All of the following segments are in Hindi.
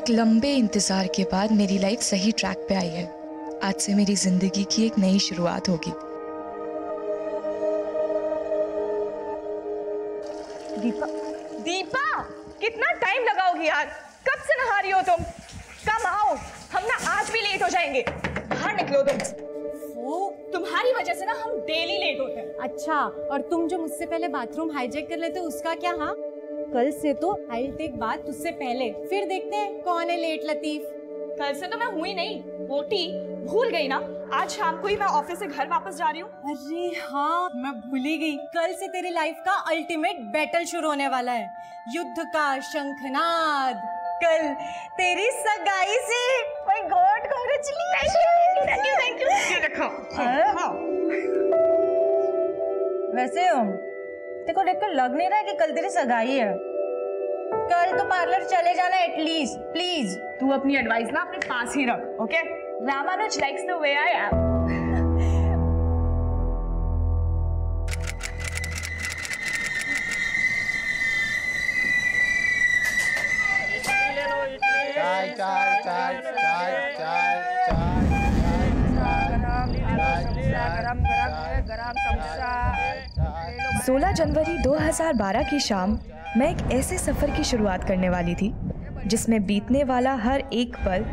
एक लंबे इंतजार के बाद मेरी लाइफ सही ट्रैक पे आई है। आज से मेरी जिंदगी की एक नई शुरुआत होगी। दीपा, दीपा, कितना टाइम लगाओगी यार? कब से नहा रही हो तुम? कम आओ, हम ना आज भी लेट हो जाएंगे। बाहर निकलो तुम। वो तुम्हारी वजह से ना हम डेली लेट होते हैं। अच्छा, और तुम जो मुझसे पहले बाथरूम हाईजैक कर लेते हो उसका क्या? हाँ, कल से तो आई टेक बात तुझसे पहले, फिर देखते हैं कौन है लेट लतीफ। कल से तो मैं हुई नहीं, मोटी भूल गई ना। आज शाम को ही मैं ऑफिस से घर वापस जा रही हूँ। अरे हाँ, मैं भूल ही गई। कल से तेरी लाइफ का अल्टीमेट बैटल शुरू होने वाला है, युद्ध का शंखनाद। कल तेरी सगाई से। My God, congratulation. Thank you, thank you. ये रखो। वैसे देखो देखकर लग नहीं रहा है कि कल तेरी सगाई है। कल तो पार्लर चले जाना एटलीस्ट, प्लीज। तू अपनी एडवाइस ना अपने पास ही रख, okay? Ramanuj likes the way I am. चाय चाय चाय चाय चाय चाय। 16 जनवरी 2012 की शाम मैं एक ऐसे सफर की शुरुआत करने वाली थी जिसमें बीतने वाला हर एक पल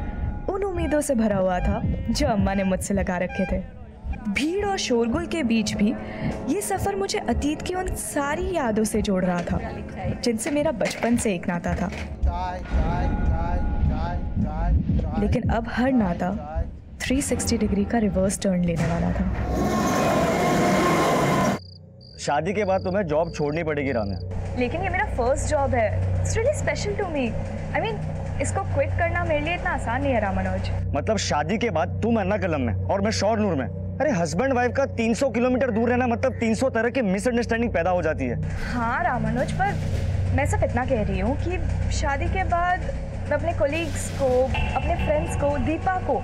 उन उम्मीदों से भरा हुआ था जो अम्मा ने मुझसे लगा रखे थे। भीड़ और शोरगुल के बीच भी ये सफर मुझे अतीत की उन सारी यादों से जोड़ रहा था जिनसे मेरा बचपन से एक नाता था। लेकिन अब हर नाता 360 डिग्री का रिवर्स टर्न लेने वाला था। शादी के बाद तुम्हें जॉब छोड़नी पड़ेगी राम्या। लेकिन ये मेरा फर्स्ट जॉब है। It's really special to me. I mean, इसको क्विट करना मेरे लिए इतना आसान नहीं है रामानुज। मतलब शादी के बाद तुम एर्नाकुलम में और मैं शोरनूर में। अरे हस्बैंड वाइफ का 300 किलोमीटर दूर रहना मतलब 300 तरह की मिसअंडरस्टैंडिंग पैदा हो जाती है। हाँ रामानुज, पर मैं सिर्फ इतना कह रही हूँ कि शादी के बाद मैं अपने कोलीग्स को, अपने फ्रेंड्स को, दीपा को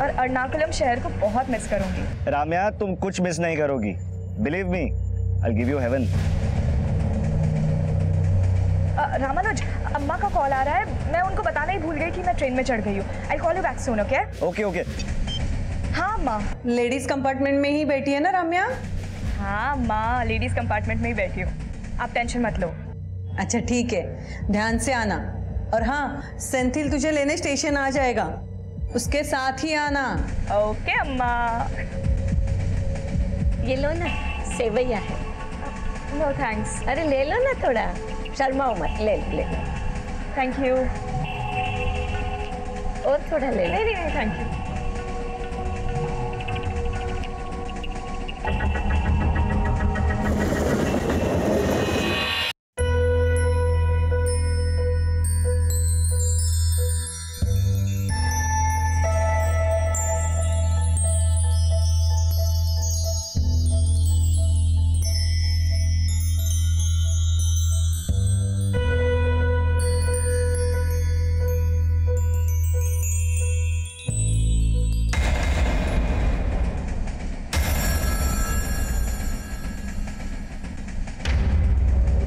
और एर्नाकुलम शहर को बहुत मिस करूंगी। राम्या, तुम कुछ मिस नहीं करोगी। Believe me, I'll give you heaven. Ramanuj, अम्मा का कॉल आ रहा है। मैं उनको बताना ही भूल गई कि मैं ट्रेन में चढ़ गई हूँ। I'll call you back soon, okay? Okay okay. हाँ अम्मा। लेडीज कंपार्टमेंट में ही बैठी है ना राम्या? हाँ अम्मा, लेडीज कंपार्टमेंट में ही बैठी हूँ। आप टेंशन मत लो। अच्छा ठीक है, ध्यान से आना। और हाँ, सेंथिल तुझे लेने स्टेशन आ जाएगा, उसके साथ ही आना। ओके अम्मा। ये लो ना, सेवैया है। No thanks. अरे ले लो ना, थोड़ा शर्माओ मत, ले ले। Thank you. और थोड़ा ले लो। नहीं थैंक यू।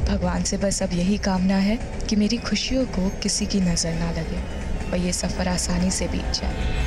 भगवान से बस अब यही कामना है कि मेरी खुशियों को किसी की नज़र ना लगे और ये सफ़र आसानी से बीत जाए।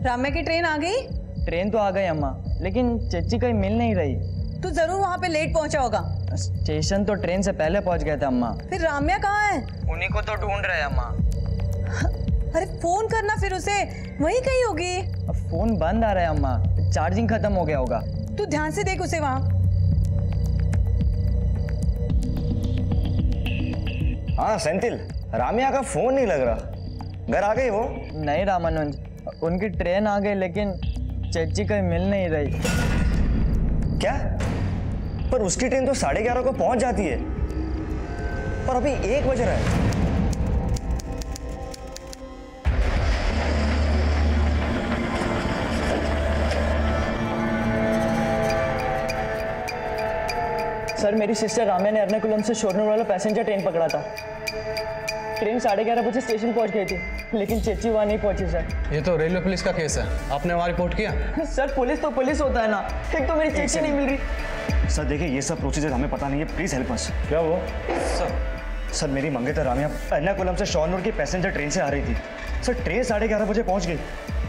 राम्या की ट्रेन आ गई? ट्रेन तो आ गई अम्मा, लेकिन चच्ची कहीं मिल नहीं रही। तू जरूर वहाँ पे लेट पहुँचा होगा। स्टेशन तो ट्रेन से पहले पहुँच गए थे अम्मा। फिर राम्या कहाँ है? उन्हीं को तो ढूंढ रहे अम्मा। अरे फोन करना फिर उसे, वहीं कहीं होगी। अब फोन बंद आ रहा है अम्मा, चार्जिंग खत्म हो गया होगा। तू ध्यान से देख उसे वहाँ। हाँ सेंथिल, राम्या का फोन नहीं लग रहा। घर आ गई वो? नहीं रामानुज, उनकी ट्रेन आ गई लेकिन चच्ची कहीं मिल नहीं रही। क्या? पर उसकी ट्रेन तो 11:30 को पहुंच जाती है और अभी 1 बज रहा है। सर मेरी सिस्टर राम्या ने एर्नाकुलम से शोरनूर वाला पैसेंजर ट्रेन पकड़ा था। ट्रेन 11:30 बजे स्टेशन पहुंच गई थी, लेकिन चेची वहाँ नहीं पहुंची सर। ये तो रेलवे पुलिस का केस है, आपने वहाँ रिपोर्ट किया? सर पुलिस तो पुलिस होता है ना, एक तो मेरी चेची नहीं मिल रही। सर देखिए ये सब प्रोसीजर हमें पता नहीं है, प्लीज हेल्प अस। क्या वो? सर मेरी मंगेतर राम्या एर्नाकुलम से शोरनूर की पैसेंजर ट्रेन से आ रही थी। सर ट्रेन 11:30 बजे पहुंच गई,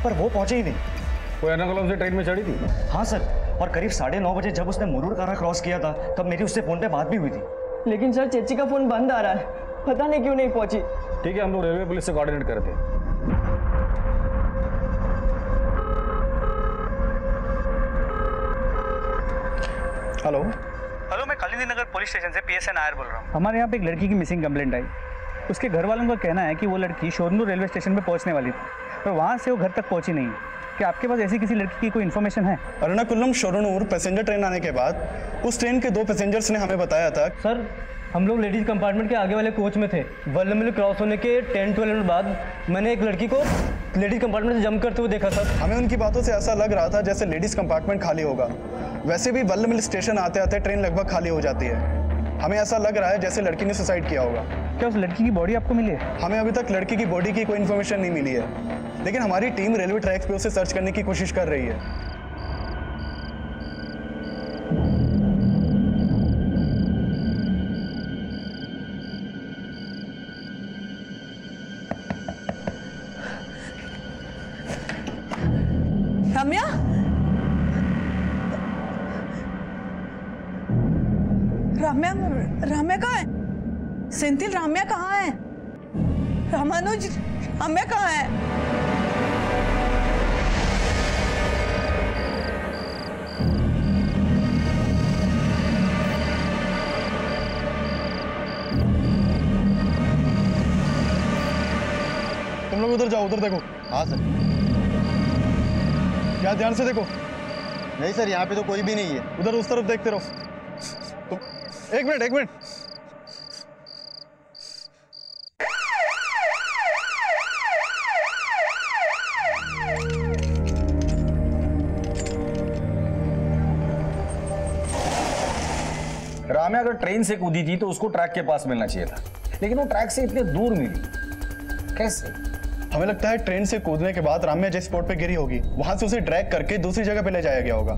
पर वो पहुंचे ही नहीं। वो एर्नाकुलम से ट्रेन में चढ़ी थी? हाँ सर, और करीब 9:30 बजे जब उसने मुरूर कारा क्रॉस किया था तब मेरी उससे फोन पे बात भी हुई थी। लेकिन सर चेची का फोन बंद आ रहा है, पता नहीं क्यों नहीं पहुंची। ठीक है, हम लोग रेलवे पुलिस से कोऑर्डिनेट करते हैं। हेलो हेलो, मैं कालिंदी नगर पुलिस स्टेशन से PSI नायर बोल रहा हूँ। हमारे यहाँ पे एक लड़की की मिसिंग कंप्लेंट आई। उसके घर वालों का कहना है कि वो लड़की शोरनूर रेलवे स्टेशन पे पहुँचने वाली थी, पर वहाँ से वो घर तक पहुँची नहीं। क्या आपके पास ऐसी किसी लड़की की कोई इन्फॉर्मेशन है? एर्नाकुलम शोरनूर पैसेंजर ट्रेन आने के बाद उस ट्रेन के 2 पैसेंजर्स ने हमें बताया था। सर हम लोग लेडीज कंपार्टमेंट के आगे वाले कोच में थे। वल्लमली क्रॉस होने के 10-12 मिनट बाद मैंने एक लड़की को लेडीज कंपार्टमेंट से जंप करते हुए देखा सर। हमें उनकी बातों से ऐसा लग रहा था जैसे लेडीज कंपार्टमेंट खाली होगा। वैसे भी वल्लमली स्टेशन आते आते ट्रेन लगभग खाली हो जाती है। हमें ऐसा लग रहा है जैसे लड़की ने सुसाइड किया होगा। क्या उस लड़की की बॉडी आपको मिली है? हमें अभी तक लड़की की बॉडी की कोई इन्फॉर्मेशन नहीं मिली है, लेकिन हमारी टीम रेलवे ट्रैक्स पे उसे सर्च करने की कोशिश कर रही है। रम्या, रम्या, रम्या कहाँ है? सेंथिल, रम्या कहाँ है? रामानुज, रम्या कहाँ है? तुम लोग उधर जाओ, उधर देखो। हाँ सर। क्या ध्यान से देखो। नहीं सर, यहाँ पे तो कोई भी नहीं है। उधर उस तरफ देखते रहो। तुम एक मिनट। राम्या अगर ट्रेन से कूदी थी तो उसको ट्रैक के पास मिलना चाहिए था, लेकिन वो ट्रैक से इतने दूर मिली कैसे? हमें लगता है ट्रेन से कूदने के बाद राम्या जिस स्पॉट पे गिरी होगी वहां से उसे ड्रैग करके दूसरी जगह पे ले जाया गया होगा।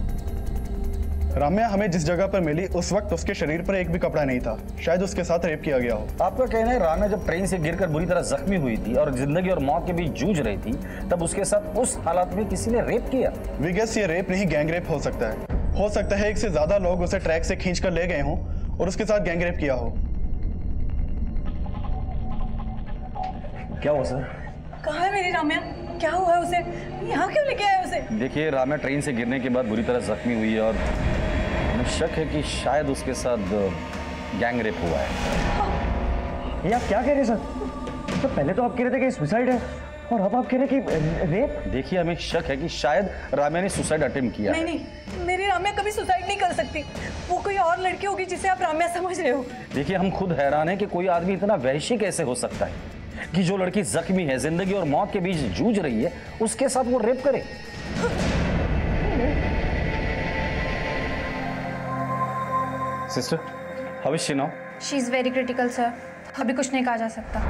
राम्या हमें जिस जगह पर मिली उस वक्त उसके शरीर पर एक भी कपड़ा नहीं था। शायद उसके साथ रेप किया गया हो। आपका कहना है राम्या जब ट्रेन से गिरकर बुरी तरह जख्मी हुई थी और जिंदगी और मौत के बीच जूझ रही थी, तब उसके साथ उस हालात में किसी ने रेप किया? वी गेस ये रेप नहीं गैंग रेप हो सकता है। हो सकता है एक से ज्यादा लोग उसे ट्रैक से खींच कर ले गए हों और उसके साथ गैंग रेप किया हो। क्या हुआ सर? कहाँ है मेरी राम्या? क्या हुआ है उसे? यहाँ क्यों लेके आए उसे? देखिए, राम्या ट्रेन से गिरने के बाद बुरी तरह जख्मी हुई है और हमें शक है कि शायद उसके साथ गैंग रेप हुआ है। ये आप क्या कह रहे हैं सर? तो पहले तो आप कह रहे थे कि सुसाइड है और अब आप कह रहे हैं कि रेप। देखिए, हमें शक है कि शायद राम्या ने सुसाइड अटेम्प्ट किया। नहीं, मेरी राम्या कभी सुसाइड नहीं कर सकती। वो कोई और लड़की होगी जिसे आप राम्या समझ रहे हो। देखिए, हम खुद हैरान हैं कि कोई आदमी इतना वहशी कैसे हो सकता है कि जो लड़की जख्मी है, जिंदगी और मौत के बीच जूझ रही है, उसके साथ वो रेप करे। Sister, how is she now? She is very critical sir, अभी कुछ नहीं कहा जा सकता।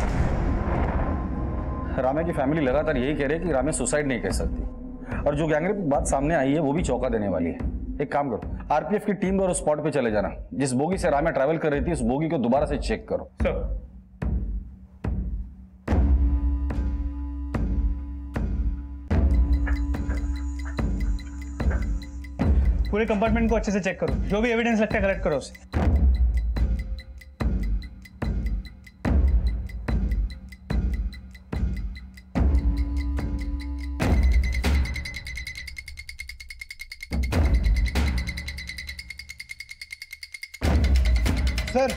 राम्या की फैमिली लगातार यही कह रही है कि राम्या सुसाइड नहीं कर सकती, और जो गैंगरेप की बात सामने आई है वो भी चौंका देने वाली है। एक काम करो, आरपीएफ की टीम द्वारा उस स्पॉट पे चले जाना। जिस बोगी से राम्या ट्रैवल कर रही थी उस बोगी को दोबारा से चेक करो। सर, पूरे कंपार्टमेंट को अच्छे से चेक करो, जो भी एविडेंस लगता है कलेक्ट करो उसे। सर,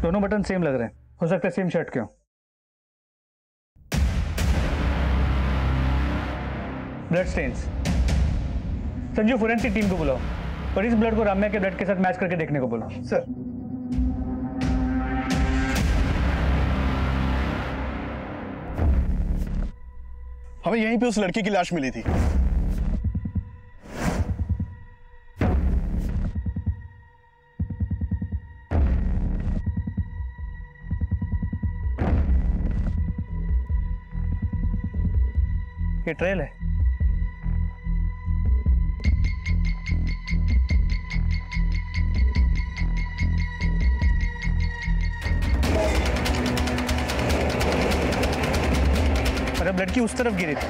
दोनों बटन सेम लग रहे हैं, हो सकता है सेम शर्ट के हो। Blood stains. Sanju, forensic team को बुलाओ और इस ब्लड को राम्या के ब्लड के साथ मैच करके देखने को बोलो। सर। हमें यहीं पे उस लड़की की लाश मिली थी। ये ट्रेल है। और अब लड़की उस तरफ गिरी थी।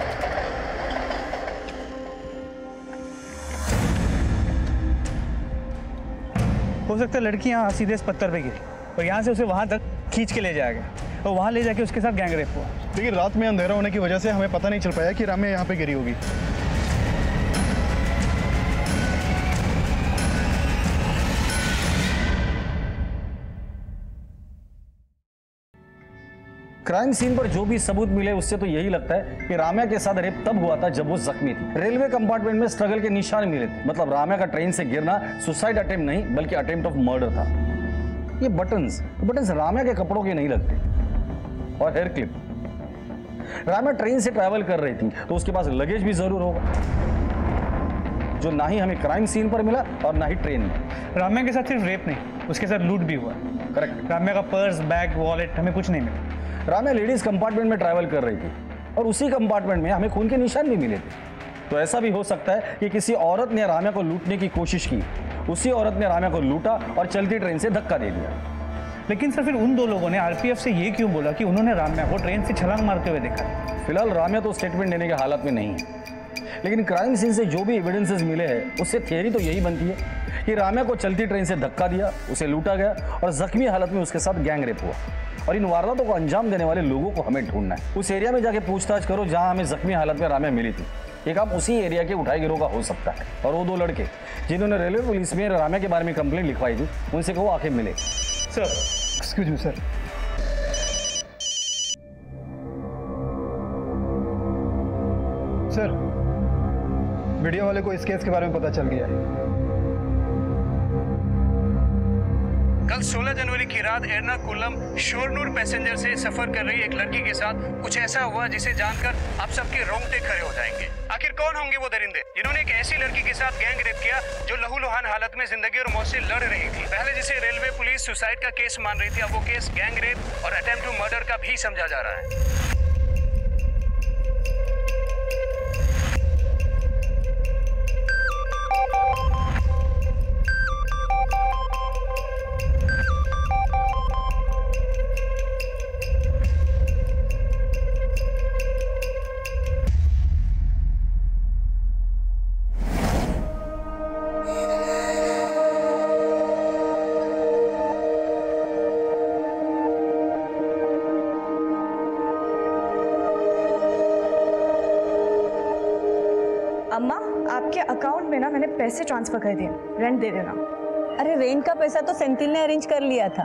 हो सकता है लड़की यहाँ सीधे इस पत्थर पे गिरी और यहाँ से उसे वहां तक खींच के ले जाया गया और वहां ले जाके उसके साथ गैंगरेप हुआ। लेकिन रात में अंधेरा होने की वजह से हमें पता नहीं चल पाया कि राम्या यहाँ पे गिरी होगी। क्राइम सीन पर जो भी सबूत मिले उससे तो यही लगता है कि राम्या के साथ रेप तब हुआ था जब वो जख्मी थी। रेलवे कंपार्टमेंट में स्ट्रगल के निशान मिले थे, मतलब राम्या का ट्रेन से गिरना सुसाइड अटेम्प्ट नहीं बल्कि अटेम्प्ट ऑफ मर्डर था। ये बटन्स राम्या के कपड़ों के नहीं लगते। और हेयर क्लिप, राम्या ट्रेन से ट्रैवल कर रही थी तो उसके पास लगेज भी जरूर होगा, जो ना ही हमें क्राइम सीन पर मिला और ना ही ट्रेन में। राम्या के साथ सिर्फ रेप नहीं, उसके साथ लूट भी हुआ। करेक्ट। राम्या का पर्स, बैग, वॉलेट हमें कुछ नहीं मिला। राम्या लेडीज कंपार्टमेंट में ट्रैवल कर रही थी और उसी कंपार्टमेंट में हमें खून के निशान भी मिले थे। तो ऐसा भी हो सकता है कि किसी औरत ने राम्या को लूटने की कोशिश की, उसी औरत ने राम्या को लूटा और चलती ट्रेन से धक्का दे दिया। लेकिन सर फिर उन दो लोगों ने आरपीएफ से ये क्यों बोला कि उन्होंने राम्या को ट्रेन से छलांग मारते हुए देखा? फिलहाल राम्या तो स्टेटमेंट देने के हालत में नहीं है, लेकिन क्राइम सीन से जो भी एविडेंसेस मिले हैं उससे थियरी तो यही बनती है कि राम्या को चलती ट्रेन से धक्का दिया, उसे लूटा गया और जख्मी हालत में उसके साथ गैंग रेप हुआ। और इन वारदातों को अंजाम देने वाले लोगों को हमें ढूंढना है। उस एरिया में जाके पूछताछ करो जहां हमें जख्मी हालत में राम्या मिली थी। ये काम उसी एरिया के उठाई गिरोह का हो सकता है। और वो दो लड़के जिन्होंने रेलवे पुलिस में राम्या के बारे में कंप्लेंट लिखवाई थी, उनसे कहो आके मिले। Sir excuse me sir. Sir, video वाले को इस केस के बारे में पता चल गया है। कल 16 जनवरी की रात एर्नाकुलम शोरनूर पैसेंजर से सफर कर रही एक लड़की के साथ कुछ ऐसा हुआ जिसे जानकर आप सबके रोंगटे खड़े हो जाएंगे। आखिर कौन होंगे वो दरिंदे जिन्होंने एक ऐसी लड़की के साथ गैंग रेप किया जो लहूलुहान हालत में जिंदगी और मौत से लड़ रही थी? पहले जिसे रेलवे पुलिस सुसाइड का केस मान रही थी, अब वो केस गैंग रेप और अटेम्प्ट टू मर्डर का भी समझा जा रहा है। अम्मा, आपके अकाउंट में ना मैंने पैसे ट्रांसफर कर दिए, रेंट दे देना। अरे रेंट का पैसा तो सेंथिल ने अरेंज कर लिया था।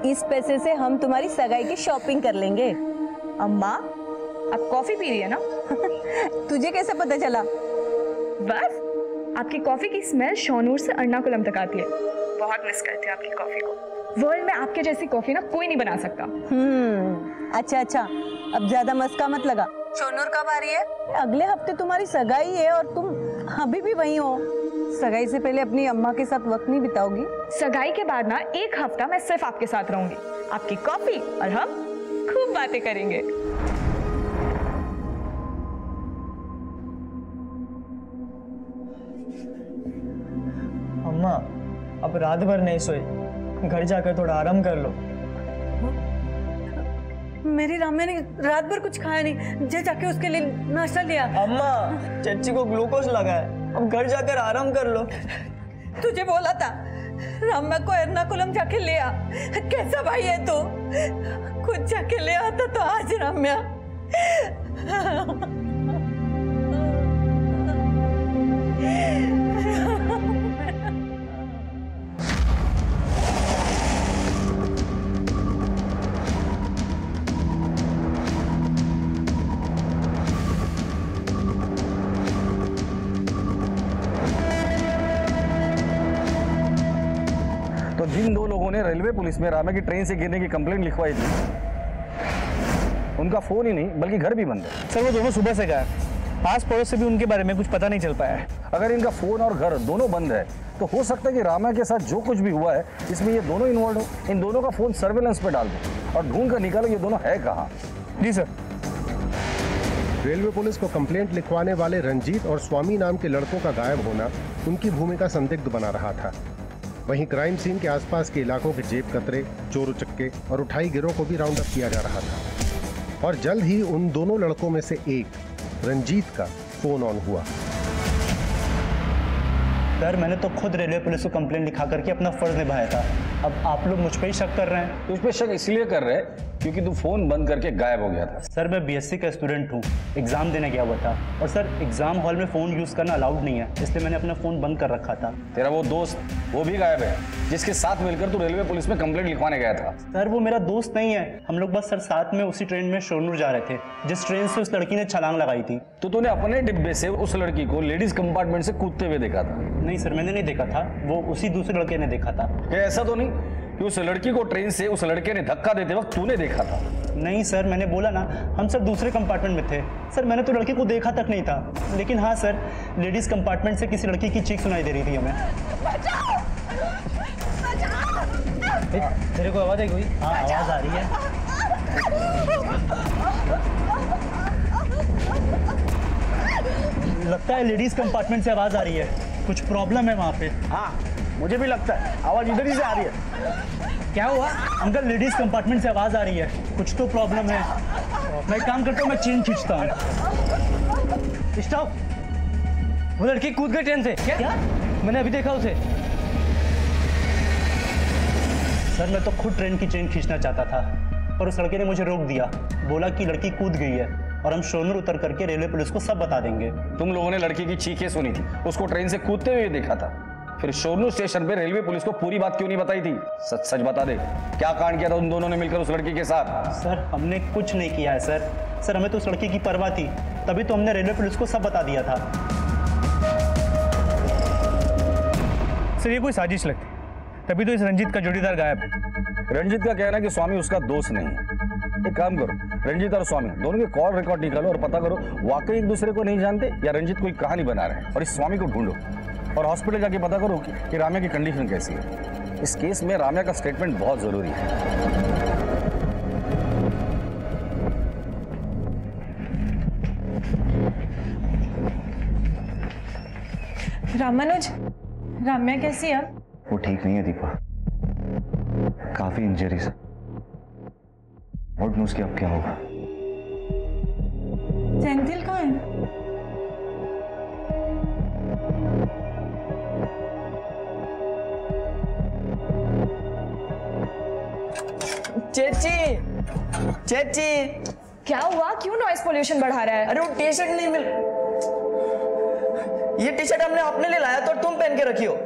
इस पैसे से हम तुम्हारी सगाई की शॉपिंग कर लेंगे। अम्मा, आप कॉफी पी रही है ना? तुझे कैसे पता चला? बस आपकी कॉफी की स्मेल शोनूर से एर्नाकुलम तक आती है। बहुत मिस करते हैं आपकी कॉफी को। वर्ल्ड में आपके जैसी कॉफी ना कोई नहीं बना सकता। अच्छा, अब ज्यादा मस्का मत लगा। शोनूर कब आ रही है? अगले हफ्ते तुम्हारी सगाई है और तुम अभी भी वहीं हो। सगाई से पहले अपनी अम्मा के साथ वक्त नहीं बिताओगी? सगाई के बाद ना एक हफ्ता मैं सिर्फ आपके साथ रहूंगी। आपकी कॉफी और हम खूब बातें करेंगे। अम्मा, अब रात भर नहीं सोई, घर जाकर थोड़ा आराम कर लो। मेरी राम्या ने रात भर कुछ खाया नहीं, जाके उसके लिए नाश्ता लिया। अम्मा, चच्ची को ग्लूकोज लगा है, अब घर जाकर आराम कर लो। तुझे बोला था राम्या को एर्नाकुलम जाके ले आ। कैसा भाई है तू? खुद जाके ले आता तो आज राम्या। जिन दो लोगों ने रेलवे पुलिस में राम्या की ट्रेन से गिरने की कंप्लेंट लिखवाई थी, उनका फोन ही नहीं बल्कि घर भी बंद है। सर वो दोनों सुबह से गायब, आस पड़ोस से भी उनके बारे में कुछ पता नहीं चल पाया है। अगर इनका फोन और घर दोनों बंद है तो हो सकता है कि राम्या के साथ जो कुछ भी हुआ है इसमें ये दोनों इन्वॉल्व हो। इन दोनों का फोन सर्वेलेंस पे डाल दो और ढूंढ कर निकालो ये दोनों है कहाँ। जी सर। रेलवे पुलिस को कंप्लेंट लिखवाने वाले रंजीत और स्वामी नाम के लड़कों का गायब होना उनकी भूमिका संदिग्ध बना रहा था। वहीं क्राइम सीन के आसपास के इलाकों के जेब कतरे, चोर उचक्के और उठाई गिरोह को भी राउंड अप किया जा रहा था और जल्द ही उन दोनों लड़कों में से एक रंजीत का फोन ऑन हुआ। सर मैंने तो खुद रेलवे पुलिस को कंप्लेंट लिखा करके अपना फर्ज निभाया था। अब आप लोग मुझ पर ही शक कर रहे हैं। तुझ पे शक इसलिए कर रहे हैं क्योंकि तू फोन बंद करके गायब हो गया था। सर मैं बीएससी का स्टूडेंट हूँ, एग्जाम देने गया हुआ था और सर एग्जाम हॉल में फ़ोन यूज़ करना अलाउड नहीं है, इसलिए मैंने अपना फ़ोन बंद कर रखा था। तेरा वो दोस्त वो भी गायब है जिसके साथ मिलकर तू रेलवे पुलिस में कंप्लेंट लिखवाने गया था। सर वो मेरा दोस्त नहीं है, हम लोग बस सर साथ में उसी ट्रेन में शोरनूर जा रहे थे जिस ट्रेन से उस लड़की ने छलांग लगाई थी। तो तूने अपने डिब्बे से उस लड़की को लेडीज कंपार्टमेंट से कूदते हुए देखा था? नहीं सर मैंने नहीं देखा था, वो उसी दूसरे लड़के ने देखा था। क्या ऐसा तो नहीं कि उस लड़की को ट्रेन से उस लड़के ने धक्का देते वक्त तूने देखा था? नहीं सर मैंने बोला ना हम सब दूसरे कंपार्टमेंट में थे। सर मैंने तो लड़की को देखा तक नहीं था, लेकिन हाँ सर लेडीज कंपार्टमेंट से किसी लड़की की चीख सुनाई दे रही थी हमें। तेरे को आवाज आई कोई? हाँ आवाज आ रही है। लगता है लेडीज कंपार्टमेंट से आवाज आ रही है, कुछ प्रॉब्लम है वहाँ पे। हाँ मुझे भी लगता है आवाज इधर ही से आ रही है। क्या हुआ? अंकल लेडीज कंपार्टमेंट से आवाज आ रही है, कुछ तो प्रॉब्लम है। मैं काम करता हूँ, मैं चेन खींचता हूँ। स्टॉप! वो लड़की कूद गई ट्रेन से। क्या? मैंने अभी देखा उसे। सर मैं तो खुद ट्रेन की चेन खींचना चाहता था पर उस लड़के ने मुझे रोक दिया, बोला कि लड़की कूद गई है और हम शोरनूर उतर करके रेलवे पुलिस को सब बता देंगे। तुम लोगों ने लड़की की चीखें सुनी थी, उसको ट्रेन से कूदते हुए देखा था, फिर शोरनूर स्टेशन पे रेलवे पुलिस को पूरी बात क्यों नहीं बताई थी? सच सच बता दे, क्या कांड किया था उन दोनों ने मिलकर उस लड़की के साथ? सर हमने कुछ नहीं किया है सर। सर हमें तो उस लड़की की परवाह थी, तभी तो हमने रेलवे पुलिस को सब बता दिया था। सर ये कोई साजिश लगती, तभी तो इस रंजीत का जोड़ीदार गायब है। रंजीत का कहना है कि स्वामी उसका दोस्त नहीं है। एक काम करो, रंजीत और स्वामी दोनों के कॉल रिकॉर्ड निकालो और पता करो वाकई एक दूसरे को नहीं जानते या रंजीत कोई कहानी बना रहे हैं, और इस स्वामी को ढूंढो और हॉस्पिटल जाके पता करो कि राम्या की कंडीशन कैसी है। इस केस में राम्या का स्टेटमेंट बहुत जरूरी है। रामानुज, राम्या कैसी है? वो ठीक नहीं है दीपा, काफी इंजरीज है। और उसके अब क्या होगा? सेंथिल कहाँ है? चेची, चेची, क्या हुआ? क्यों नॉइस पोल्यूशन बढ़ा रहा है? अरे वो टी शर्ट नहीं मिल, ये टी शर्ट हमने अपने लिए लाया तो तुम पहन के रखी हो।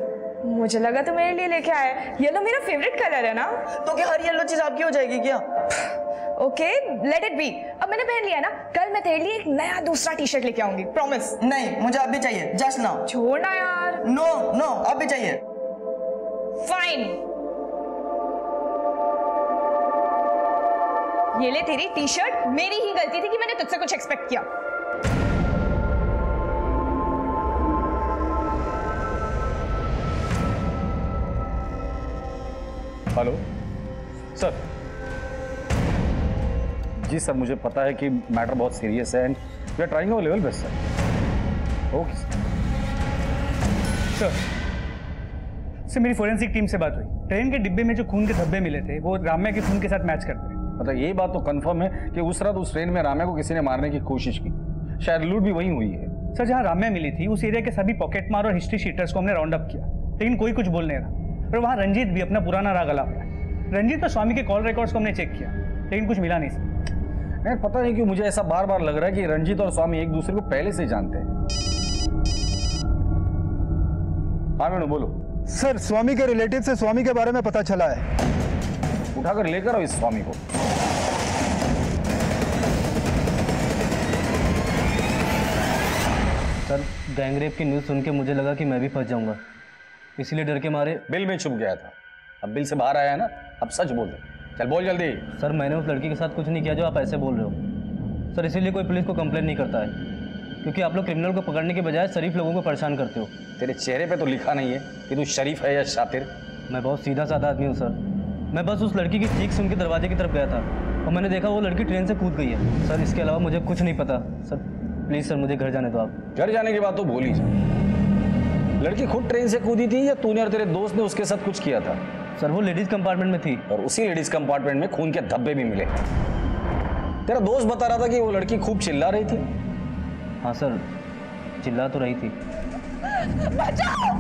मुझे लगा तो मेरे लिए लेके आए। येलो मेरा फेवरेट कलर है ना। तो क्या हर येलो चीज आपकी हो जाएगी क्या? Okay let it be. अब मैंने पहन लिया ना, कल मैं तेरे लिए एक नया दूसरा टी शर्ट लेके आऊंगी, प्रॉमिस। नहीं मुझे अब भी चाहिए, जस्ट नाउ। छोड़ना यार। नो नो अब भी चाहिए। फाइन, ये ले तेरी टी शर्ट। मेरी ही गलती थी कि मैंने तुझसे कुछ एक्सपेक्ट किया। Hello sir. जी सर मुझे पता है कि मैटर बहुत सीरियस है and we are trying our level best sir. Okay sir मेरी फोरेंसिक टीम से बात हुई, ट्रेन के डिब्बे में जो खून के धब्बे मिले थे वो राम्या के खून के साथ मैच करते हैं। मतलब ये बात तो कंफर्म है कि उस रात उस ट्रेन में राम्या को किसी ने मारने की कोशिश की, शायद लूट भी वहीं हुई है। सर जहाँ राम्या मिली थी उस एरिया के सभी पॉकेट मार और हिस्ट्री शीटर्स को हमने राउंड अप किया, लेकिन कोई कुछ बोल नहीं रहा। और वहाँ रंजीत भी अपना पुराना राग अलाप रहा है। रंजीत और स्वामी के कॉल रिकॉर्ड्स को हमने चेक किया, लेकिन कुछ मिला नहीं सर। नहीं पता नहीं क्यों मुझे ऐसा बार बार लग रहा है कि रंजीत और स्वामी एक दूसरे को पहले से जानते हैं। हाँ मैंने बोलो। सर स्वामी के रिलेटिव से स्वामी के बारे में पता चला है। उठाकर लेकर आओ इस स्वामी को। सर गैंगरेप की न्यूज़ सुन के मुझे लगा कि मैं भी फंस जाऊंगा, इसलिए डर के मारे बिल में छुप गया था। अब बिल से बाहर आया है ना, अब सच बोल दे। चल बोल जल्दी। सर मैंने उस लड़की के साथ कुछ नहीं किया जो आप ऐसे बोल रहे हो। सर इसीलिए कोई पुलिस को कंप्लेंट नहीं करता है, क्योंकि आप लोग क्रिमिनल को पकड़ने के बजाय शरीफ लोगों को परेशान करते हो। तेरे चेहरे पे तो लिखा नहीं है कि तू शरीफ है या शातिर। मैं बहुत सीधा साधा आदमी हूँ सर। मैं बस उस लड़की की चीख सुन के दरवाजे की तरफ गया था और मैंने देखा वो लड़की ट्रेन से कूद गई है। सर इसके अलावा मुझे कुछ नहीं पता। सर प्लीज़ सर मुझे घर जाने दो आप। घर जाने की बात तो भूल ही जा। लड़की खुद ट्रेन से कूदी थी या तूने और तेरे दोस्त ने उसके साथ कुछ किया था? सर वो लेडीज कंपार्टमेंट में थी और उसी लेडीज कंपार्टमेंट में खून के धब्बे भी मिले। तेरा दोस्त बता रहा था कि वो लड़की खूब चिल्ला रही थी। हाँ सर चिल्ला तो रही थी। बचाओ!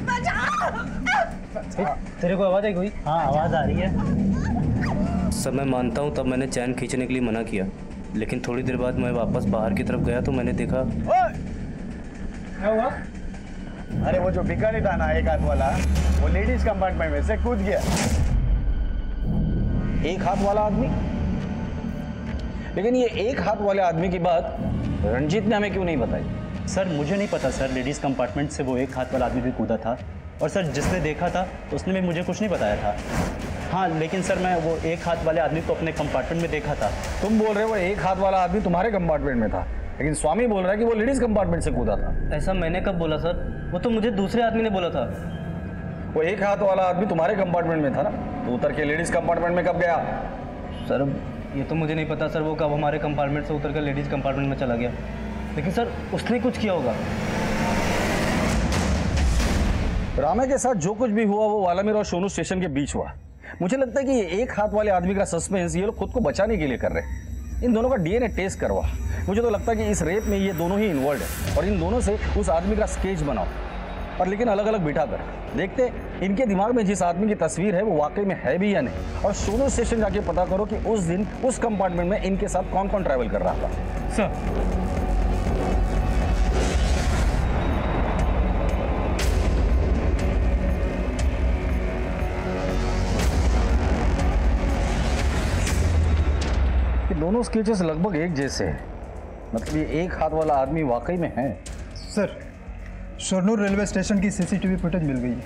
बचाओ! तेरे को आवाज़ आई कोई? हाँ आवाज़ आ रही है। सर मैं मानता हूँ तब मैंने चैन खींचने के लिए मना किया, लेकिन थोड़ी देर बाद मैं वापस बाहर की तरफ गया तो मैंने देखा। क्या हुआ? अरे वो जो भिखारी था ना एक हाथ वाला, वो लेडीज कंपार्टमेंट में से कूद गया। एक हाथ वाला आदमी? लेकिन ये एक हाथ वाले आदमी की बात रंजीत ने हमें क्यों नहीं बताई? सर मुझे नहीं पता सर, लेडीज कंपार्टमेंट से वो एक हाथ वाला आदमी भी कूदा था और सर जिसने देखा था उसने भी मुझे कुछ नहीं बताया था। हाँ लेकिन सर मैं वो एक हाथ वाले आदमी को अपने कंपार्टमेंट में देखा था। तुम बोल रहे हो एक हाथ वाला आदमी तुम्हारे कंपार्टमेंट में था, लेकिन स्वामी बोल रहा है कि वो लेडीज कंपार्टमेंट से कूदा था। ऐसा मैंने कब बोला सर? वो तो मुझे दूसरे आदमी ने बोला था। वो एक हाथ वाला आदमी तुम्हारे कंपार्टमेंट में था ना, तो उतर के लेडीज कंपार्टमेंट में कब गया? सर ये तो मुझे नहीं पता सर, वो कब हमारे कंपार्टमेंट से उतर कर लेडीज कंपार्टमेंट में चला गया, लेकिन सर उसने कुछ किया होगा। रामे के साथ जो कुछ भी हुआ वो वालामीर और सोनू स्टेशन के बीच हुआ। मुझे लगता है कि ये एक हाथ वाले आदमी का सस्पेंस ये लोग खुद को बचाने के लिए कर रहे हैं। इन दोनों का डीएनए टेस्ट करवा। मुझे तो लगता है कि इस रेप में ये दोनों ही इन्वॉल्व है और इन दोनों से उस आदमी का स्केच बनाओ, और लेकिन अलग अलग बिठा कर देखते इनके दिमाग में जिस आदमी की तस्वीर है वो वाकई में है भी या नहीं। और सोनू स्टेशन जाके पता करो कि उस दिन उस कंपार्टमेंट में इनके साथ कौन कौन ट्रैवल कर रहा था। सर दोनों स्केचेस लगभग एक जैसे हैं, मतलब ये एक हाथ वाला आदमी वाकई में है। सर शोरनूर रेलवे स्टेशन की सीसीटीवी फुटेज मिल गई है।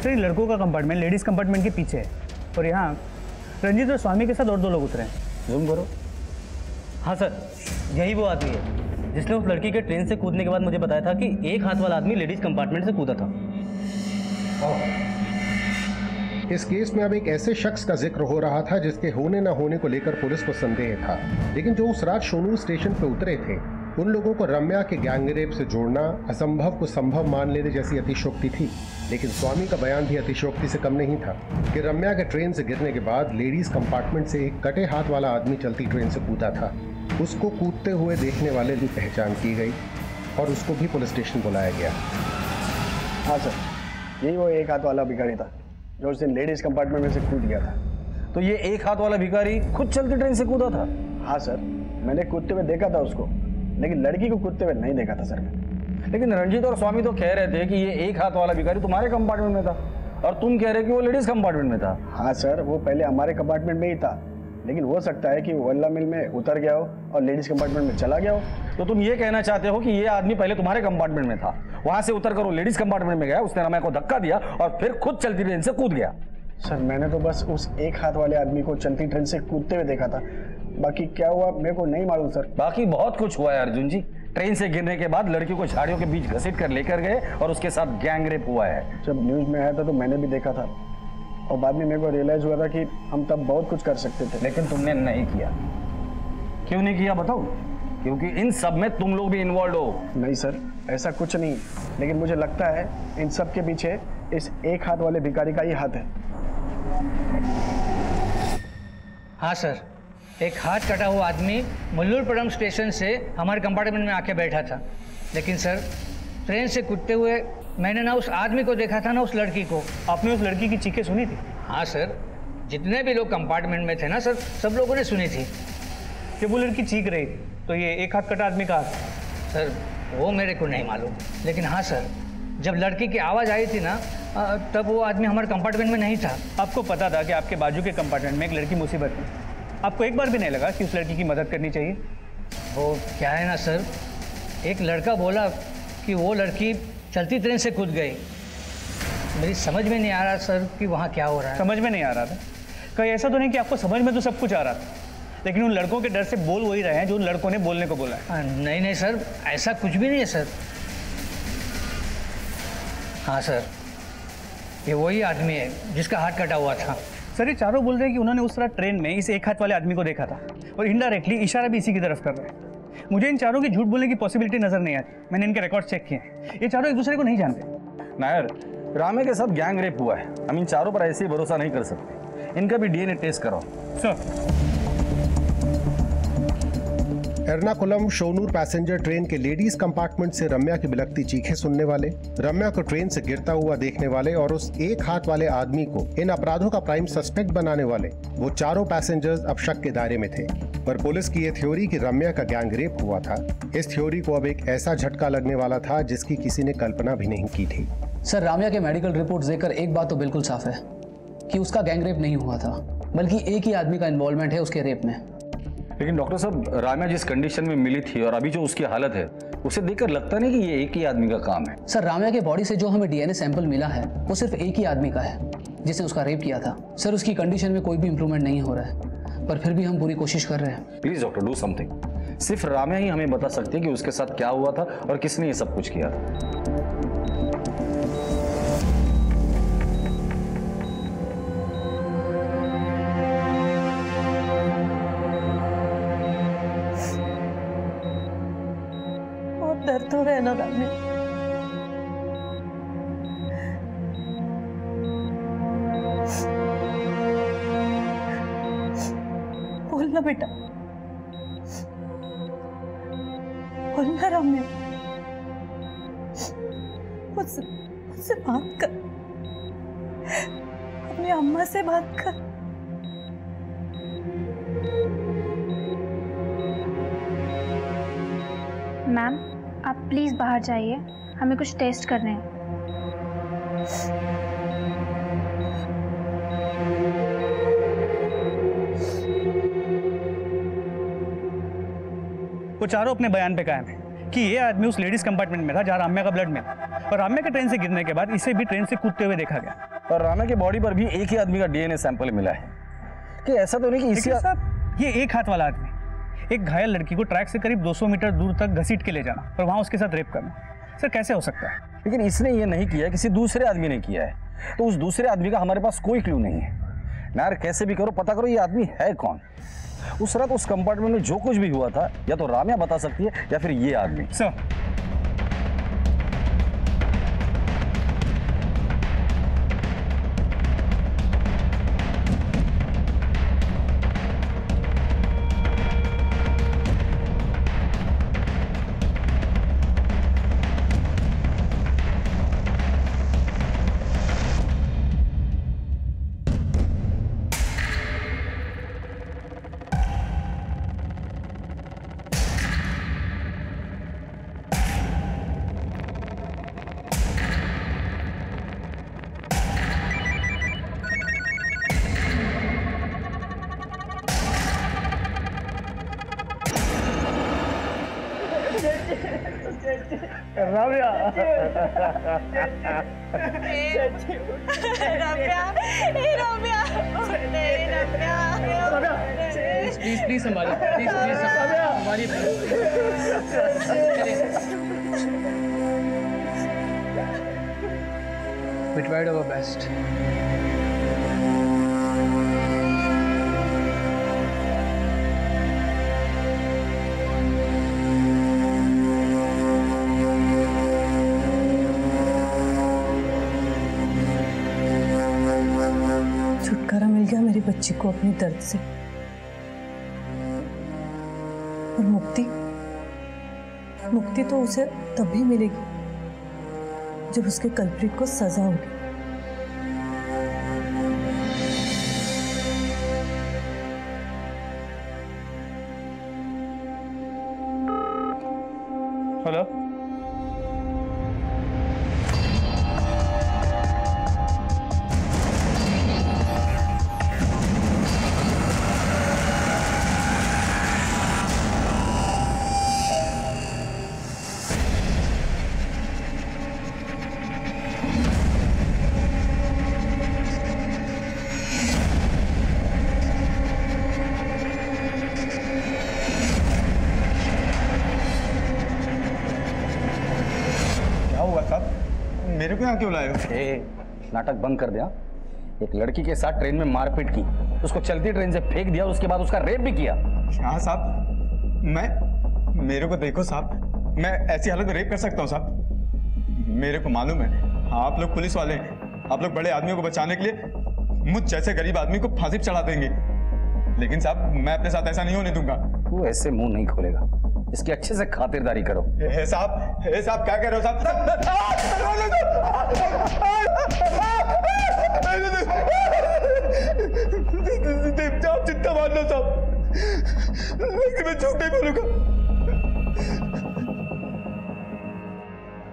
सर लड़कों का कंपार्टमेंट लेडीज कंपार्टमेंट के पीछे है और यहाँ रंजीत और स्वामी के साथ और 2 लोग उतरे हैं। जूम करो। हाँ सर यही वो आदमी है जिसने उस लड़की के ट्रेन से कूदने के बाद मुझे बताया था कि एक हाथ वाला आदमी लेडीज कंपार्टमेंट से कूदा था। इस केस में अब एक ऐसे शख्स का जिक्र हो रहा था जिसके होने न होने को लेकर पुलिस को संदेह था, लेकिन जो उस रात शोनूर स्टेशन पर उतरे थे उन लोगों को रम्या के गैंगरेप से जोड़ना असंभव को संभव मान लेने जैसी अतिशोक्ति थी। लेकिन स्वामी का बयान भी अतिशोक्ति से कम नहीं था कि रम्या के ट्रेन से गिरने के बाद लेडीज कंपार्टमेंट से एक कटे हाथ वाला आदमी चलती ट्रेन से कूदा था। उसको कूदते हुए देखने वाले की पहचान की गई और उसको भी पुलिस स्टेशन बुलाया गया। हाँ सर यही वो एक हाथ वाला भिखारी था जो उस दिन लेडीज कंपार्टमेंट में से कूद गया था। तो ये एक हाथ वाला भिखारी खुद चलती ट्रेन से कूदा था? हाँ सर मैंने कूदते हुए देखा था उसको, लेकिन लड़की को कूदते हुए नहीं देखा था सर। लेकिन रंजीत और स्वामी तो कह रहे थे कि ये एक हाथ वाला भिखारी तुम्हारे कंपार्टमेंट में था और तुम कह रहे कि वो लेडीज कंपार्टमेंट में था। हाँ सर वो पहले हमारे कंपार्टमेंट में ही था, लेकिन हो सकता है कि वो वल्ला मिल में उतर गया हो और लेडीज कंपार्टमेंट में चला गया हो। तो तुम ये कहना चाहते हो कि ये आदमी पहले तुम्हारे कंपार्टमेंट में था, वहां से उतर कर वो लेडीज कंपार्टमेंट में गया, उसने रम्या को धक्का दिया और फिर खुद चलती ट्रेन से कूद गया। सर मैंने तो बस उस एक हाथ वाले आदमी को चलती ट्रेन से कूदते हुए देखा था, बाकी क्या हुआ मेरे को नहीं मालूम सर। बाकी बहुत कुछ हुआ है अर्जुन जी। ट्रेन से गिरने के बाद लड़की को झाड़ियों के बीच घसीट कर लेकर गए और उसके साथ गैंगरेप हुआ है। जब न्यूज में आया था तो मैंने भी देखा था और बाद में मेरे को रियलाइज हुआ था कि हम तब बहुत कुछ कर सकते थे, लेकिन तुमने नहीं किया। क्यों नहीं किया बताओ? क्योंकि इन सब में तुम लोग भी इन्वॉल्व हो। नहीं सर ऐसा कुछ नहीं, लेकिन मुझे लगता है इन सब के पीछे इस एक हाथ वाले भिखारी का ही हाथ है। हाँ सर एक हाथ कटा हुआ आदमी मल्लूरपुरम स्टेशन से हमारे कंपार्टमेंट में आके बैठा था, लेकिन सर ट्रेन से कूदते हुए मैंने ना उस आदमी को देखा था ना उस लड़की को। आपने उस लड़की की चीखें सुनी थी? हाँ सर जितने भी लोग कंपार्टमेंट में थे ना सर सब लोगों ने सुनी थी। जब वो लड़की चीख रही थी तो ये एक हाथ कटा आदमी का हाथ? सर वो मेरे को नहीं मालूम, लेकिन हाँ सर जब लड़की की आवाज़ आई थी ना तब वो आदमी हमारे कंपार्टमेंट में नहीं था। आपको पता था कि आपके बाजू के कंपार्टमेंट में एक लड़की मुसीबत में, आपको एक बार भी नहीं लगा कि उस लड़की की मदद करनी चाहिए? वो क्या है ना सर, एक लड़का बोला कि वो लड़की चलती ट्रेन से कूद गई मेरी समझ में नहीं आ रहा सर कि वहाँ क्या हो रहा है। समझ में नहीं आ रहा था? कहीं ऐसा तो नहीं कि आपको समझ में तो सब कुछ आ रहा था, लेकिन उन लड़कों के डर से बोल वही रहे हैं जो उन लड़कों ने बोलने को बोला है। नहीं नहीं सर, ऐसा कुछ भी नहीं है सर। हाँ सर, ये वही आदमी है जिसका हाथ कटा हुआ था। सर ये चारों बोल रहे हैं कि उन्होंने उस रात ट्रेन में इस एक हाथ वाले आदमी को देखा था और इनडायरेक्टली इशारा भी इसी की तरफ कर रहे हैं। मुझे इन चारों की झूठ बोलने की पॉसिबिलिटी नजर नहीं आती। मैंने इनके रिकॉर्ड चेक किए हैं, ये चारों एक दूसरे को नहीं जानते। नायर, रामे के साथ गैंग रेप हुआ है, हम इन चारों पर ऐसे ही भरोसा नहीं कर सकते। इनका भी डीएनए टेस्ट कराओ। सर। एर्नाकुलम शोनूर पैसेंजर ट्रेन के लेडीज कंपार्टमेंट से रम्या की बिलखती चीखें सुनने वाले, रम्या को ट्रेन से गिरता हुआ देखने वाले और उस एक हाथ वाले आदमी को इन अपराधों का प्राइम सस्पेक्ट बनाने वाले वो चारों पैसेंजर्स अब शक के दायरे में थे। पर पुलिस की ये थ्योरी कि रम्या का गैंग रेप हुआ था, इस थ्योरी को अब एक ऐसा झटका लगने वाला था जिसकी किसी ने कल्पना भी नहीं की थी। सर, रम्या के मेडिकल रिपोर्ट देखकर एक बात तो बिल्कुल साफ है कि उसका गैंग रेप नहीं हुआ था, बल्कि एक ही आदमी का इन्वॉल्वमेंट है उसके रेप में। लेकिन डॉक्टर साहब, राम्या जिस कंडीशन में मिली थी और अभी जो उसकी हालत है, उसे देखकर लगता नहीं कि ये एक ही आदमी का काम है। सर, राम्या के बॉडी से जो हमें डीएनए सैंपल मिला है वो सिर्फ एक ही आदमी का है जिसने उसका रेप किया था। सर, उसकी कंडीशन में कोई भी इंप्रूवमेंट नहीं हो रहा है, पर फिर भी हम पूरी कोशिश कर रहे हैं। Please doctor, do something. सिर्फ राम्या ही हमें बता सकती है कि उसके साथ क्या हुआ था और किसने ये सब कुछ किया था। दर्द हो रहा है ना राम्या? बोलना बेटा, बोलना राम्या, मुझसे बात कर, अपनी अम्मा से बात कर। मैम, आप प्लीज़ बाहर जाइए, हमें कुछ टेस्ट करने हैं। वो चारों अपने बयान पे कायम है कि ये आदमी उस लेडीज कंपार्टमेंट में था जहाँ राम्या का ब्लड मिला, और राम्या के ट्रेन से गिरने के बाद इसे भी ट्रेन से कूदते हुए देखा गया। और राम्या की बॉडी पर भी एक ही आदमी का डीएनए सैंपल मिला है। कि ऐसा तो नहीं कि इसी ये एक हाथ वाला आदमी एक घायल लड़की को ट्रैक से करीब 200 मीटर दूर तक घसीट के ले जाना और वहां उसके साथ रेप करना, सर कैसे हो सकता है? लेकिन इसने ये नहीं किया, किसी दूसरे आदमी ने किया है, तो उस दूसरे आदमी का हमारे पास कोई क्लू नहीं है। नायर, कैसे भी करो पता करो ये आदमी है कौन। उस रात उस कंपार्टमेंट में जो कुछ भी हुआ था या तो राम्या बता सकती है या फिर ये आदमी। सर, प्लीज संभालिए, प्लीज संभालिए। We tried our best. छुटकारा मिल गया मेरी बच्ची को अपने दर्द से, और मुक्ति तो उसे तभी मिलेगी जब उसके कल्प्रिट को सजा होगी। हेलो, मेरे को यहाँ क्यों लाए हो? नाटक बंद कर दिया। एक लड़की के साथ ट्रेन में मारपीट की, उसको चलती ट्रेन से फेंक दिया, उसके बाद उसका रेप भी किया। हाँ साहब, मेरे को देखो साहब, मैं ऐसी हालत में रेप कर सकता हूँ साहब? मेरे को मालूम है आप लोग पुलिस वाले हैं, आप लोग बड़े आदमियों को बचाने के लिए मुझ जैसे गरीब आदमी को फांसी पर चढ़ा देंगे, लेकिन साहब मैं अपने साथ ऐसा नहीं होने दूंगा। तू ऐसे मुंह नहीं खोलेगा, इसकी अच्छे से खातिरदारी करो। साहब क्या कह रहे हो साहब? आप जितना मान लो साहब, लेकिन मैं झूठ नहीं बोलूंगा।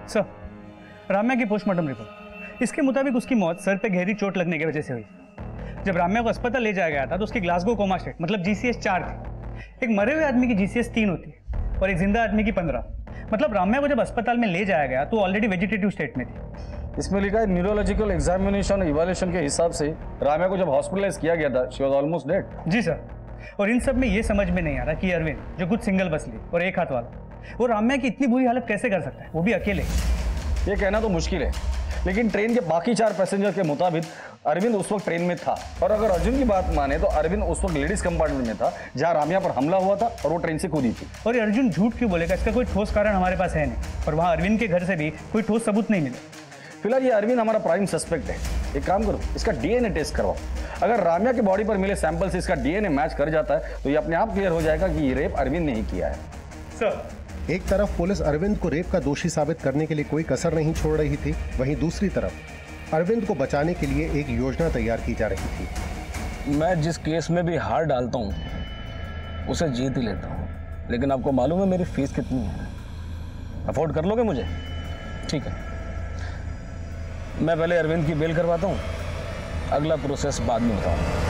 सर, राम्या की पोस्टमार्टम रिपोर्ट, इसके मुताबिक उसकी मौत सर पे गहरी चोट लगने की वजह से हुई। जब राम्या को अस्पताल ले जाया गया था तो उसकी ग्लासगो कोमा स्टेट मतलब GCS 4 थी। एक मरे हुए आदमी की GCS 3 होती है और एक जिंदा आदमी की 15। मतलब राम्या को जब अस्पताल में ले जाया गया तो ऑलरेडी वेजिटेटिव स्टेट में थी। इसमें लिखा है न्यूरोलॉजिकल एग्जामिनेशन इवैल्यूएशन के हिसाब से राम्या को जब हॉस्पिटलाइज किया गया था, शी वाज ऑलमोस्ट डेड। जी सर, और इन सब में ये समझ में नहीं आ रहा कि अरविंद जो कुछ सिंगल बस ली और एक हाथ वाला, वो राम्या की इतनी बुरी हालत कैसे कर सकता है, वो भी अकेले। ये कहना तो मुश्किल है, लेकिन ट्रेन के बाकी 4 पैसेंजर के मुताबिक अरविंद उस वक्त ट्रेन में था। और अगर अर्जुन की बात माने तो अरविंद उस वक्त लेडीज कंपार्टमेंट में था जहां राम्या पर हमला हुआ था और वो ट्रेन से कूदी थी। और अर्जुन झूठ क्यों बोलेगा? इसका कोई ठोस कारण हमारे पास है नहीं, और वहां अरविंद के घर से भी कोई ठोस सबूत नहीं मिले। फिलहाल ये अरविंद हमारा प्राइम सस्पेक्ट है। एक काम करो, इसका DNA टेस्ट करवाओ। अगर राम्या की बॉडी पर मिले सैंपल से इसका DNA मैच कर जाता है तो ये अपने आप क्लियर हो जाएगा कि ये रेप अरविंद ने ही किया है। सर, एक तरफ पुलिस अरविंद को रेप का दोषी साबित करने के लिए कोई कसर नहीं छोड़ रही थी, वहीं दूसरी तरफ अरविंद को बचाने के लिए एक योजना तैयार की जा रही थी। मैं जिस केस में भी हार डालता हूँ उसे जीत ही लेता हूँ, लेकिन आपको मालूम है मेरी फीस कितनी है? अफोर्ड कर लोगे मुझे? ठीक है, मैं पहले अरविंद की बेल करवाता हूँ, अगला प्रोसेस बाद में बताऊँगा।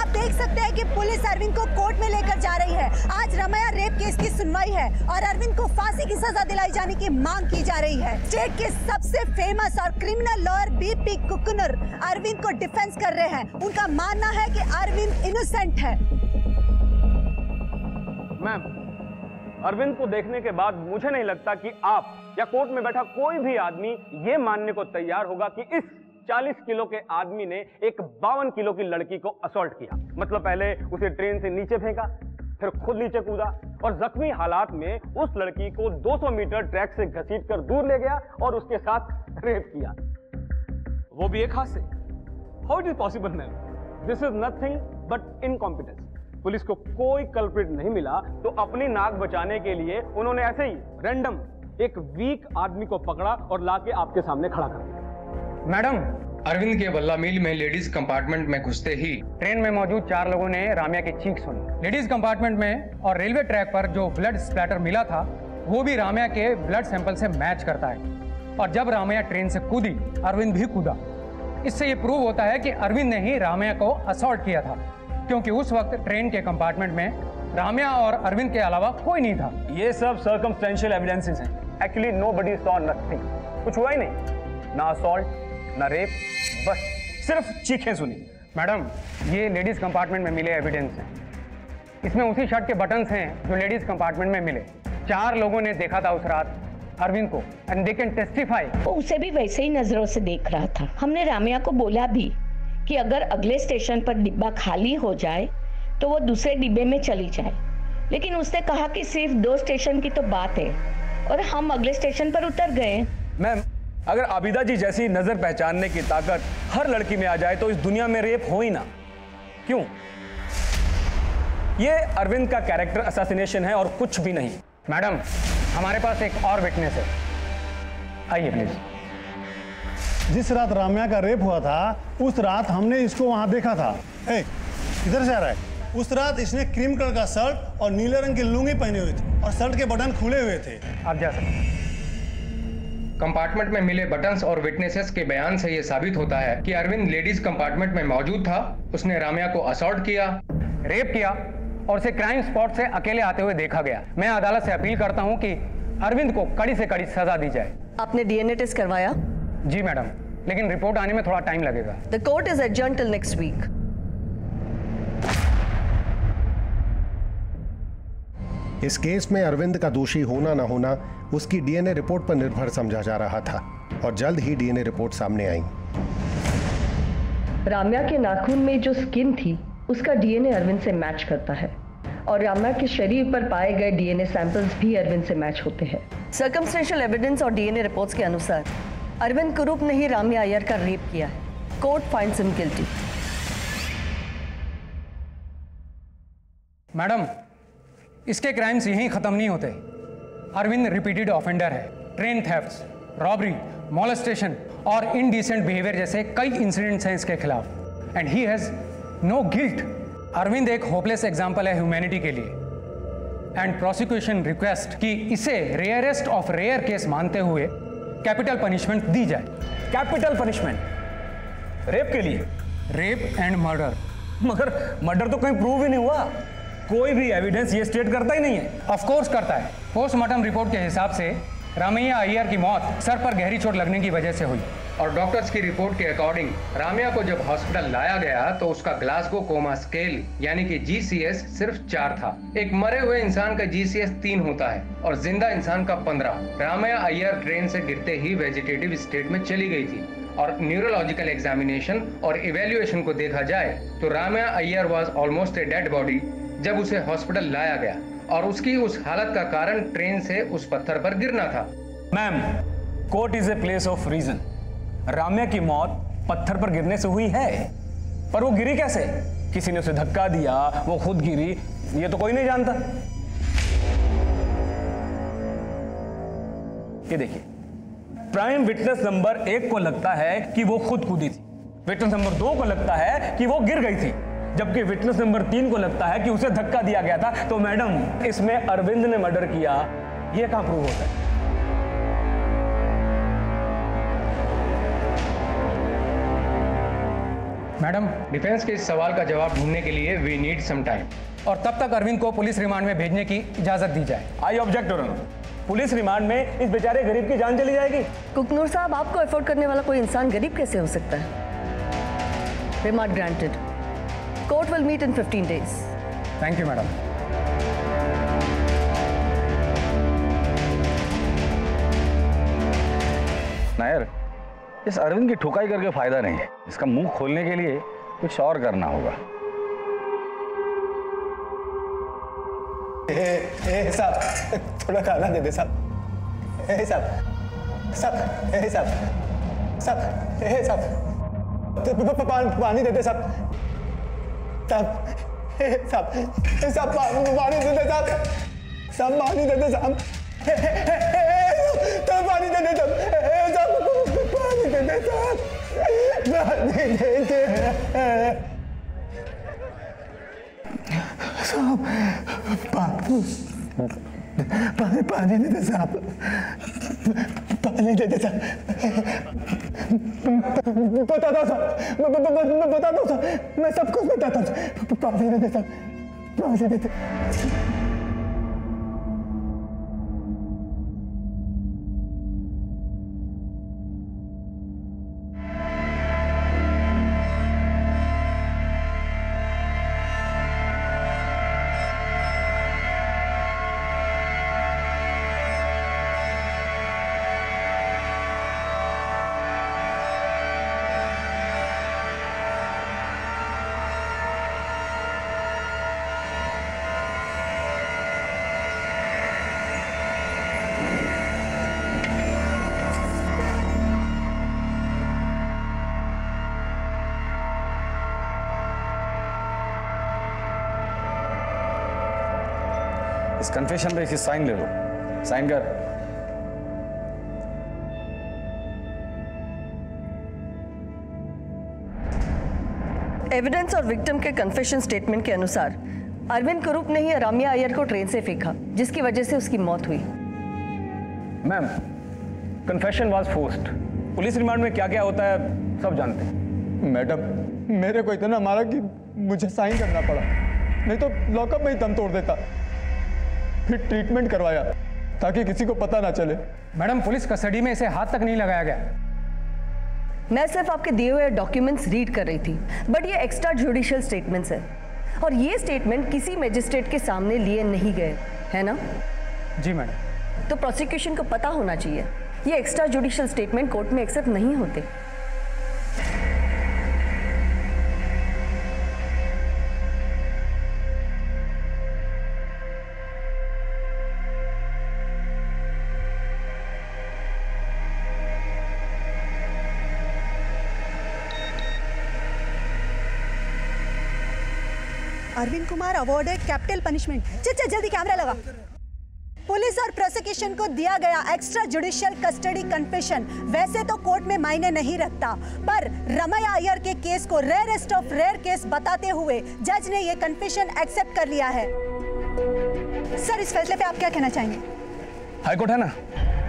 देख सकते हैं कि पुलिस अरविंद को कोर्ट में लेकर जा रही है। आज राम्या रेप केस की सुनवाई है और अरविंद को फांसी की सजा दिलाई जाने की मांग की जा रही है। स्टेट के सबसे फेमस और क्रिमिनल लॉयर BP कुकुनर अरविंद को डिफेंस कर रहे हैं। उनका मानना है कि अरविंद इनोसेंट है। मैम, अरविंद को देखने के बाद मुझे नहीं लगता कि आप या कोर्ट में बैठा कोई भी आदमी ये मानने को तैयार होगा कि इस 40 किलो के आदमी ने एक 52 किलो की लड़की को असॉल्ट किया। मतलब पहले उसे ट्रेन से नीचे फेंका, फिर खुद नीचे कूदा और जख्मी हालात में उस लड़की को 200 मीटर ट्रैक से घसीटकर दूर ले गया और उसके साथ रेप किया, वो भी एक हाथ से। How it is possible ma'am? This is nothing but incompetence. Police को कोई कल्प्रिट नहीं मिला तो अपनी नाक बचाने के लिए उन्होंने ऐसे ही रैंडम एक वीक आदमी को पकड़ा और लाके आपके सामने खड़ा कर दिया। मैडम, अरविंद के बल्ला मिल में लेडीज कंपार्टमेंट में घुसते ही ट्रेन में मौजूद 4 लोगों ने राम्या की चीख सुनी। लेडीज कंपार्टमेंट में और रेलवे ट्रैक पर जो ब्लड स्प्लैटर मिला था वो भी राम्या के ब्लड सैंपल से मैच करता है। और जब राम्या ट्रेन से कूदी, अरविंद भी कूदा। इससे ये प्रूव होता है कि अरविंद ने ही राम्या को असॉल्ट किया था, क्योंकि उस वक्त ट्रेन के कंपार्टमेंट में राम्या और अरविंद के अलावा कोई नहीं था। ये सब सर्कमस्टेंशियल एविडेंसेस हैं। Actually nobody saw nothing. कुछ हुआ ही नहीं, ना असॉल्ट ना रेप, बस सिर्फ चीखें सुनी। मैडम, ये लेडीज कंपार्टमेंट में मिले एविडेंस हैं। इसमें उसी शर्ट के बटन्स हैं जो लेडीज कंपार्टमेंट में मिले। 4 लोगों ने देखा था उस रात अरविंद को, एंड दे कैन टेस्टिफाई। वो उसे भी वैसे ही नजरों से देख रहा था। हमने राम्या को बोला भी कि अगर अगले स्टेशन पर डिब्बा खाली हो जाए तो वो दूसरे डिब्बे में चली जाए, लेकिन उसने कहा कि सिर्फ 2 स्टेशन की तो बात है और हम अगले स्टेशन पर उतर गए। मैम, अगर आबिदा जी जैसी नजर पहचानने की ताकत हर लड़की में आ जाए तो इस दुनिया में रेप हो ही ना। क्यों? ये अरविंद का कैरेक्टर असैसिनेशन है और कुछ भी नहीं। मैडम, हमारे पास एक और विटनेस है, आइए प्लीज। जिस रात राम्या का रेप हुआ था उस रात हमने इसको वहां देखा था। किधर से आ रहा है? उस रात इसने क्रीम कलर का शर्ट और नीले रंग की लुंगी पहनी हुई थी और शर्ट के बटन खुले हुए थे। आप जा सकते हैं। कंपार्टमेंट में मिले बटन्स और विटनेसेस के बयान से यह साबित होता है कि अरविंद लेडीज कंपार्टमेंट में मौजूद था। उसने राम्या को असॉल्ट किया, रेप किया और उसे क्राइम स्पॉट से अकेले आते हुए देखा गया। मैं अदालत से अपील करता हूं कि अरविंद को कड़ी से कड़ी सजा दी जाए। आपने DNA टेस्ट करवाया? जी मैडम, लेकिन रिपोर्ट आने में थोड़ा टाइम लगेगा। The court is adjourned till next week. इस केस में अरविंद का दोषी होना ना होना उसकी डीएनए रिपोर्ट पर निर्भर समझा जा रहा था और जल्द ही डीएनए रिपोर्ट सामने आई। राम्या के नाखून में जो स्किन थी उसका डीएनए अरविंद से मैच करता है और राम्या के शरीर पर पाए गए डीएनए सैंपल्स भी अरविंद से मैच होते हैं। सर्कमस्टेंशियल एविडेंस और डीएनए रिपोर्ट्स के अनुसार अरविंद कुरूप ने ही राम्या अय्यर का रेप किया है। Court finds him guilty. Madam, इसके क्राइम्स यहीं खत्म नहीं होते। अरविंद रिपीटेड ऑफेंडर है। ट्रेन थेफ्ट्स, रॉबरी, मॉलेस्टेशन और इनडिसेंट बिहेवियर जैसे कई इंसिडेंट्स हैं इसके खिलाफ and he has no guilt. Arvind एक होपलेस एग्जाम्पल है ह्यूमैनिटी के लिए एंड प्रोसिक्यूशन रिक्वेस्ट कि इसे रेयरेस्ट ऑफ रेयर केस मानते हुए कैपिटल पनिशमेंट दी जाए। कैपिटल पनिशमेंट रेप के लिए? Rape and murder. मगर मर्डर तो कहीं प्रूव ही नहीं हुआ। कोई भी एविडेंस ये स्टेट करता ही नहीं है। ऑफ कोर्स करता है। पोस्टमार्टम रिपोर्ट के हिसाब से रामैया अय्यर की मौत सर पर गहरी चोट लगने की वजह से हुई और डॉक्टर्स की रिपोर्ट के अकॉर्डिंग राम्या को जब हॉस्पिटल लाया गया तो उसका ग्लासगो कोमा स्केल यानी कि GCS सिर्फ 4 था। एक मरे हुए इंसान का GCS 3 होता है और जिंदा इंसान का 15। राम्या अय्यर ट्रेन से गिरते ही वेजिटेटिव स्टेट में चली गई थी और न्यूरोलॉजिकल एग्जामिनेशन और इवेल्युएशन को देखा जाए तो Ramya Iyer was almost a dead body जब उसे हॉस्पिटल लाया गया और उसकी उस हालत का कारण ट्रेन से उस पत्थर पर गिरना था। Ma'am, court is a place of reason. Ramya की मौत पत्थर पर गिरने से हुई है, पर वो गिरी कैसे? किसी ने उसे धक्का दिया, वो खुद गिरी, ये तो कोई नहीं जानता। ये देखिए, प्राइम विटनेस नंबर 1 को लगता है कि वो खुद कूदी थी, विटनेस नंबर 2 को लगता है कि वो गिर गई थी, जबकि विटनेस नंबर 3 को लगता है कि उसे धक्का दिया गया था। तो मैडम, इसमें अरविंद ने मर्डर किया, ये कहां प्रूव होता है? मैडम, डिफेंस के इस सवाल का जवाब ढूंढने के लिए वी नीड सम टाइम और तब तक अरविंद को पुलिस रिमांड में भेजने की इजाजत दी जाए। I object your honour. Police remand में इस बेचारे गरीब की जान चली जाएगी। कुकनूर साहब, आपको अफोर्ड करने वाला कोई इंसान गरीब कैसे हो सकता है? Remand granted. Court will meet in 15 days। Thank you madam. Nair, इस अरविंद की ठुकाई करके फायदा नहीं है। इसका मुंह खोलने के लिए कुछ और करना होगा। साहब, थोड़ा खाना दे दे साहब। साहब साहब साहब साहब साहब पानी दे दे साहब। साहब साहब पानी दे दे साहब। साहब पानी दे दे साहब। पानी दे दे साहब। पानी दे दे साहब। पानी दे दे साहब। पानी दे दे साहब। पानी दे दे साहब। बता दो साहब, बता दो साहब, मैं सब कुछ बताता हूँ। पानी दे दे साहब, पानी दे दे। इस कन्फेशन पे इसी साइन ले लो। साइन कर। एविडेंस और विक्टिम के कन्फेशन स्टेटमेंट के अनुसार अरविंद कुरूप ने ही राम्या अय्यर को ट्रेन से फेंका, जिसकी वजह से उसकी मौत हुई। Ma'am, confession was forced. Police remand में क्या क्या होता है सब जानते हैं। मैडम, मेरे को इतना मारा कि मुझे साइन करना पड़ा, नहीं तो लॉकअप में ही दम तोड़ देता। फिर ट्रीटमेंट करवाया ताकि किसी को पता ना चले। मैडम, पुलिस कस्टडी में इसे हाथ तक नहीं लगाया गया। मैं सिर्फ आपके दिए हुए डॉक्यूमेंट्स रीड कर रही थी, बट ये एक्स्ट्रा जुडिशियल स्टेटमेंट्स है और ये स्टेटमेंट किसी मजिस्ट्रेट के सामने लिए नहीं गए। है ना? जी मैडम। तो प्रोसिक्यूशन को पता होना चाहिए ये एक्स्ट्रा जुडिशियल स्टेटमेंट कोर्ट में एक्सेप्ट नहीं होते। Arvind Kumar awarded capital punishment. चल जल्दी कैमरा लगा। पुलिस और प्रोसिक्यूशन को दिया गया एक्स्ट्रा जुडिशियल कस्टडी कन्फेशन वैसे तो कोर्ट में मायने नहीं रखता, पर रमैया अय्यर के केस को रेयरेस्ट ऑफ रेयर केस बताते हुए जज ने यह कन्फेशन एक्सेप्ट कर लिया है। सर, इस फैसले पे आप क्या कहना चाहेंगे? हाईकोर्ट है ना,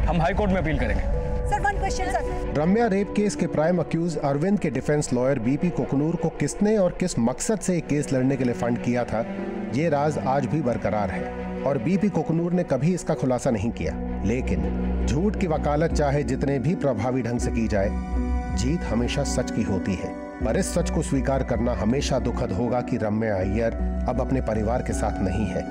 हम हाईकोर्ट में अपील करेंगे। Sir, one question sir. Ramya rape case के प्राइम अक्यूज अरविंद के डिफेंस लॉयर बीपी कोकनूर को किसने और किस मकसद से केस लड़ने के लिए फंड किया था, ये राज आज भी बरकरार है और बीपी कोकनूर ने कभी इसका खुलासा नहीं किया। लेकिन झूठ की वकालत चाहे जितने भी प्रभावी ढंग से की जाए, जीत हमेशा सच की होती है। पर इस सच को स्वीकार करना हमेशा दुखद होगा कि रम्या अय्यर अब अपने परिवार के साथ नहीं है।